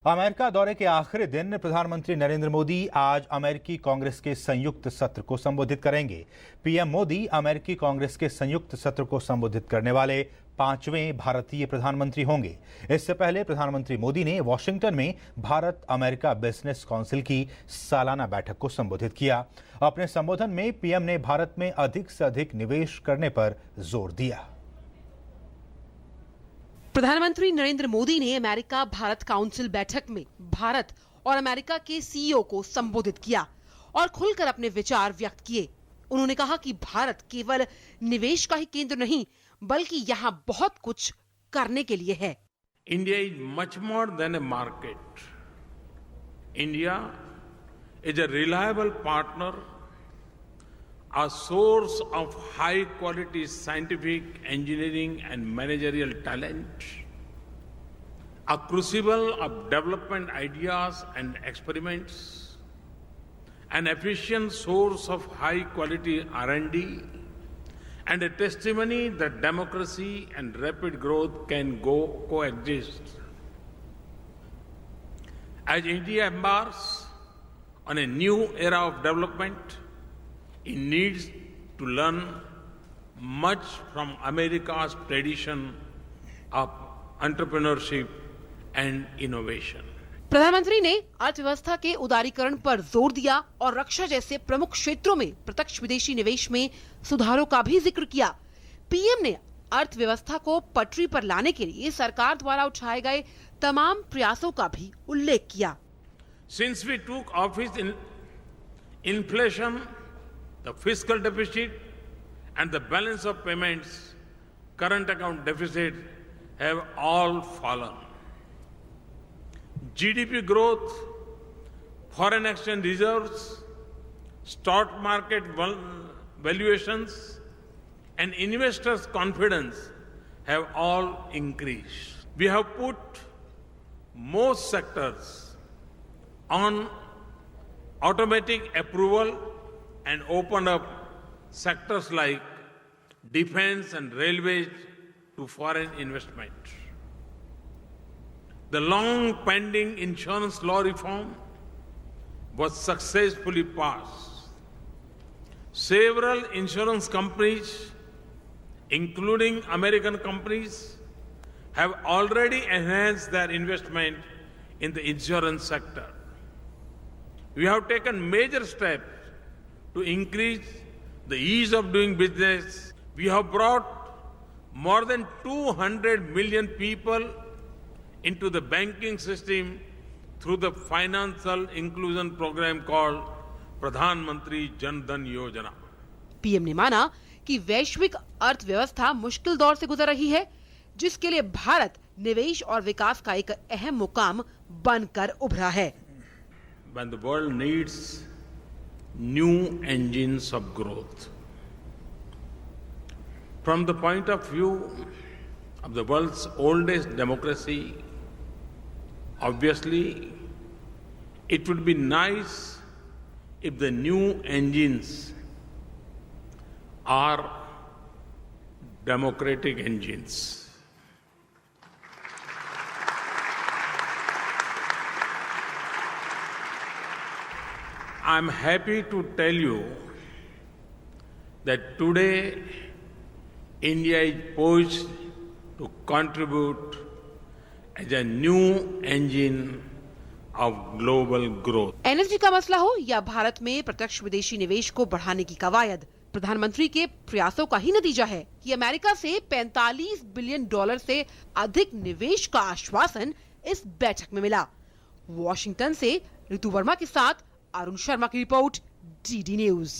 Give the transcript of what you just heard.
America दौरे के आखिरी दिन प्रधानमंत्री नरेंद्र मोदी आज अमेरिकी कांग्रेस के संयुक्त सत्र को संबोधित करेंगे। पीएम मोदी अमेरिकी कांग्रेस के संयुक्त सत्र को संबोधित करने वाले 5वें भारतीय प्रधानमंत्री होंगे। इससे पहले प्रधानमंत्री मोदी ने वॉशिंगटन में भारत अमेरिका बिजनेस काउंसिल की सालाना बैठक को संबोधित किया। अपने संबोधन में पीएम ने भारत में अधिक से अधिक निवेश करने पर जोर दिया। प्रधानमंत्री नरेंद्र मोदी ने अमेरिका भारत काउंसिल बैठक में भारत और अमेरिका के सीईओ को संबोधित किया और खुलकर अपने विचार व्यक्त किए। उन्होंने कहा कि भारत केवल निवेश का ही केंद्र नहीं, बल्कि यहाँ बहुत कुछ करने के लिए है। India is much more than A market. India is a reliable partner, a source of high quality scientific, engineering and managerial talent, a crucible of development ideas and experiments, an efficient source of high quality R&D, and a testimony that democracy and rapid growth can coexist. As India embarks on a new era of development, it needs to learn much from America's tradition of entrepreneurship and innovation. प्रधानमंत्री ने अर्थव्यवस्था के उदारीकरण पर जोर दिया और रक्षा जैसे प्रमुख क्षेत्रों में प्रत्यक्ष विदेशी निवेश में सुधारों का भी जिक्र किया। पीएम ने अर्थव्यवस्था को पटरी पर लाने के लिए सरकार द्वारा उठाए गए तमाम प्रयासों का भी उल्लेख किया। Since we took office, inflation, the fiscal deficit and the balance of payments, current account deficit have all fallen. GDP growth, foreign exchange reserves, stock market valuations and investors' confidence have all increased. We have put most sectors on automatic approval and opened up sectors like defense and railways to foreign investment. The long-pending insurance law reform was successfully passed. Several insurance companies, including American companies, have already enhanced their investment in the insurance sector. We have taken major steps to increase the ease of doing business. We have brought more than 200 million people into the banking system through the financial inclusion program called Pradhan Mantri Jan Dhan Yojana. PM ने माना कि वैश्विक अर्थव्यवस्था मुश्किल दौर से गुजर रही है, जिसके लिए भारत निवेश और विकास का एक अहम मुकाम बनकर उभरा है। When the world needs new engines of growth, from the point of view of the world's oldest democracy, obviously, it would be nice if the new engines are democratic engines. I'm happy to tell you that today India is poised to contribute as a new engine of global growth. Energy का मसला हो या भारत में प्रत्यक्ष विदेशी निवेश को बढ़ाने की कवायद, प्रधानमंत्री के प्रयासों का ही नतीजा है कि अमेरिका से $45 बिलियन से अधिक निवेश का आश्वासन इस बैठक में मिला। वॉशिंगटन से ऋतु वर्मा के साथ अरुण शर्मा की रिपोर्ट, डीडी न्यूज।